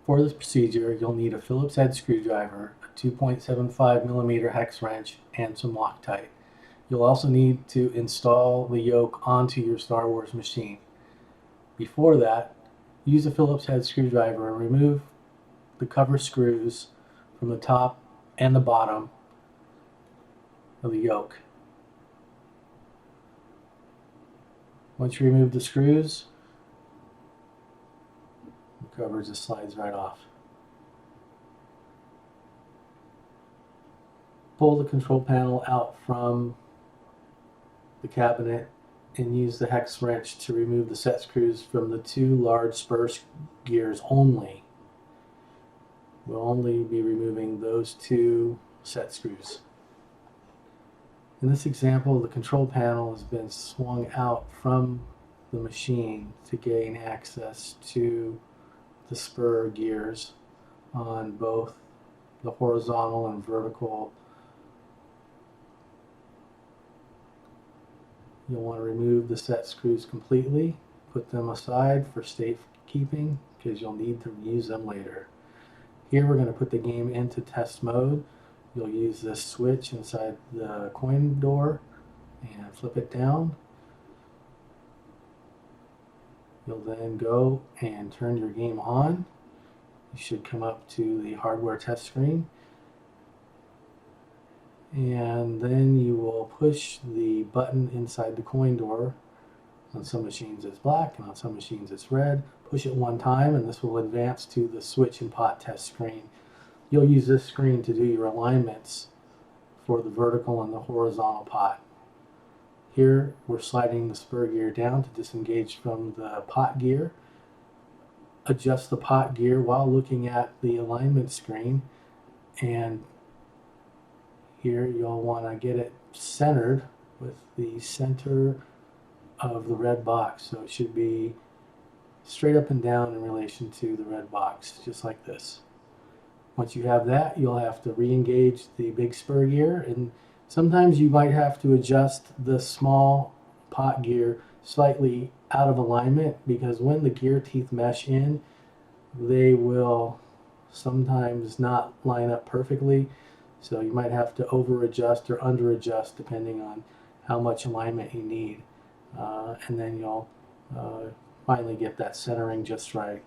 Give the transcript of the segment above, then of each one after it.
For this procedure, you'll need a Phillips head screwdriver, a 2.75 millimeter hex wrench, and some Loctite. You'll also need to install the yoke onto your Star Wars machine. Before that, use a Phillips head screwdriver and remove the cover screws from the top and the bottom of the yoke. Once you remove the screws, the cover just slides right off. Pull the control panel out from the cabinet and use the hex wrench to remove the set screws from the two large spur gears only. We'll only be removing those two set screws. In this example, the control panel has been swung out from the machine to gain access to the spur gears on both the horizontal and vertical. You'll want to remove the set screws completely, put them aside for safekeeping because you'll need to use them later. Here we're going to put the game into test mode. You'll use this switch inside the coin door and flip it down. You'll then go and turn your game on. You should come up to the hardware test screen. And then you will push the button inside the coin door. On some machines it's black and on some machines it's red. Push it one time and this will advance to the switch and pot test screen. You'll use this screen to do your alignments for the vertical and the horizontal pot. Here we're sliding the spur gear down to disengage from the pot gear. Adjust the pot gear while looking at the alignment screen, and here you'll want to get it centered with the center of the red box. So it should be straight up and down in relation to the red box, just like this. Once you have that, you'll have to re-engage the big spur gear, and sometimes you might have to adjust the small pot gear slightly out of alignment because when the gear teeth mesh in, they will sometimes not line up perfectly. So you might have to over adjust or under adjust depending on how much alignment you need. And then you'll finally get that centering just right.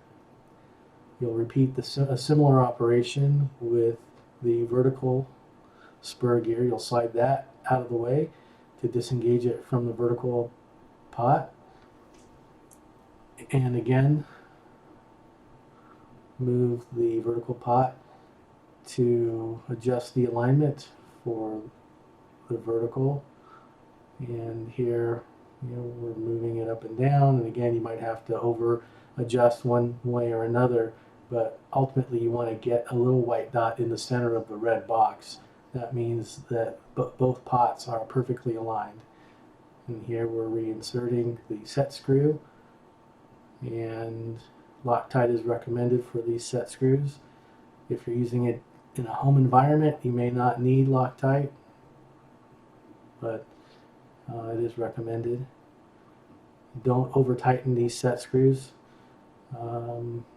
You'll repeat a similar operation with the vertical spur gear. You'll slide that out of the way to disengage it from the vertical pot. And again, move the vertical pot to adjust the alignment for the vertical. And here, we're moving it up and down. And again, you might have to over adjust one way or another, but ultimately you want to get a little white dot in the center of the red box. That means that both pots are perfectly aligned. And here we're reinserting the set screw, and Loctite is recommended for these set screws. If you're using it in a home environment, you may not need Loctite, but it is recommended. Don't over tighten these set screws.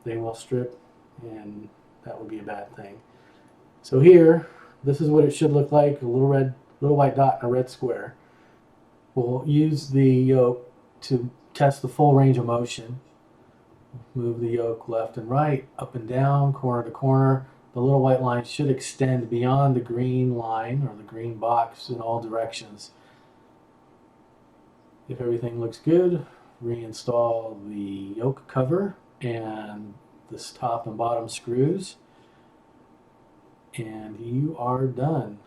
They will strip, and that would be a bad thing. So here, this is what it should look like: a little white dot and a red square. We'll use the yoke to test the full range of motion. Move the yoke left and right, up and down, corner to corner. The little white line should extend beyond the green line or the green box in all directions. If everything looks good, reinstall the yoke cover and the top and bottom screws, and you are done.